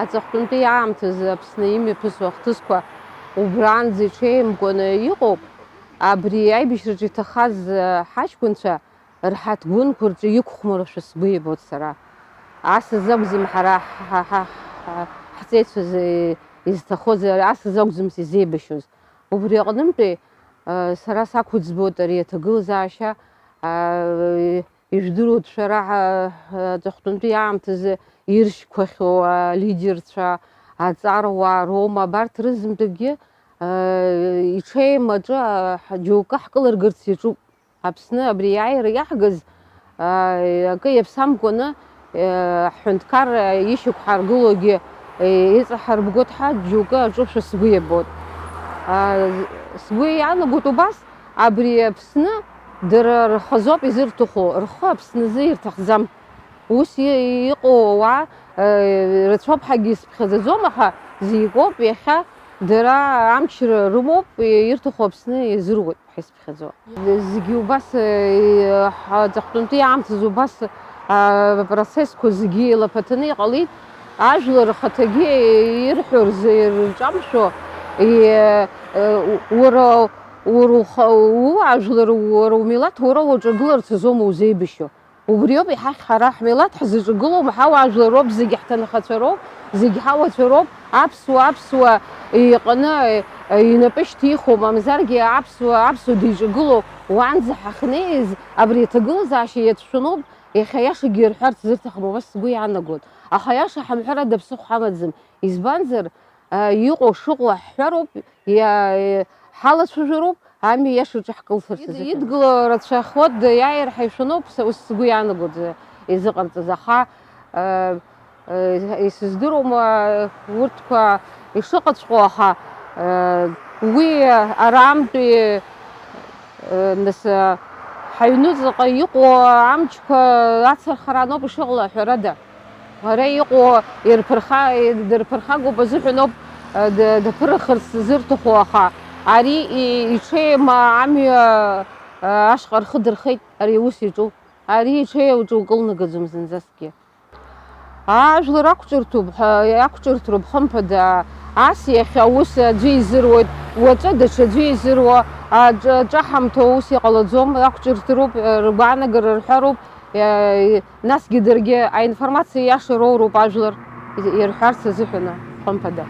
Аҵыхәтәантәи аамҭазы Аԥсны имҩаԥысуа ахҭысқәа убранӡа иҽеимкәаны иҟоуп. Абри аибашьраҿы иҭахаз ҳаҷкәынцәа рҳаҭгәынқәа рҿы иқәхәмаршәа сгәы иабоит сара. Асыз акәзым ҳара ҳҵеицәаз изҭахоз, асыз акәзым изеибашьоз. Убри аҟнытәи сара сақәыӡбоит ари аҭагылазаашьа. Ижәдыруеит шәара аҵыхәтәантәи аамҭазы иршьқәахьоу алидерцәа, аҵаруаа, Рома, абарҭ рызынтәыкгьы иҽеим аҿы џьоукы ҳкылыргарц иаҿуп. Аԥсны абри иааира иаҳгаз акы иаԥсамкәаны ҳҳәынҭқар ишьақәҳаргылогьы иҵаҳарбгоит ҳәа џьоукы аҿушәа сгәы иабоит. Сгәы иаанагоит убас, абри Аԥсны дара рхазоуп изырҭаху, рхы Аԥсназы ирҭахӡам. Ус иҟоу ауаа рацәоуп ҳәагьы исԥхьаӡаӡом, аха зикоуп иахьа дара амчра рымоуп, ирҭаху Аԥсны иазыруеит ҳәа исԥхьаӡо. Зегьы убас аҵыхәтәантәи аамҭазы убас апроцессқәа зегьы еилаԥаҭаны иҟалеит. Ажәлар рхаҭагьы ирҳәо рҿамшәо, уара ажәлар, уара умилаҭ уара уаҿагыларц азоума узеибашьо. Убриоуп иҳахь ҳара ҳмилаҭ ҳзаҿагылоу, ҳауаажәлар роуп, зегьы ҳҭынхацәа роуп, зегьы ҳауацәа роуп. Аԥсуа иҟаны инапы шьҭихуа, мамзаргьы аԥсуа диҿагылоу уанӡа ҳахьнеиз абри аҭагылазаашьа иацәшәаноуп. Иахьа иашагьы ирҳәарц зырҭахым, убас сгәы иаанагоит. Аха иаша ҳамҳәарада ԥсыхәа ҳамаӡам. Избанзар иҟоу шыҟоу ҳҳәароуп, ҳалацәажәароуп, ами иашаҿы ҳкылсырц азыҳәан. Идгыло рацәахо иааир ҳаишәаноуп, сгәы иаанагоит изыҟарҵаз. Аха исыздыруама урҭқәа ишыҟаҵәҟьоу, аха уи араамтәи нас ҳаҩныҵҟа иҟоу амчқәа ацырхараноуп ишыҟало ҳәарада. Ара иҟоу дырԥырхагоуп азыҳәаноуп даԥырахырц зырҭаху, аха ари иҽеим амҩа ашҟа рхы дырхеит, ари ус иаҿу. Ари иҽеиуаҿу кылнагаӡом зынӡаскгьы. Ажәлар ақәҿырҭроуп хымԥада. Ас иахьа ус аӡәы изыруеит, уаҵәы даҽаӡәы изыруа, ҿаҳамҭо ус иҟалаӡом, ақәҿырҭроуп, ргәаанагара рҳәароуп. Насгьы даргьы аинформациа иаша роуроуп ажәлар ирҳәарц азыҳәаны хымԥада.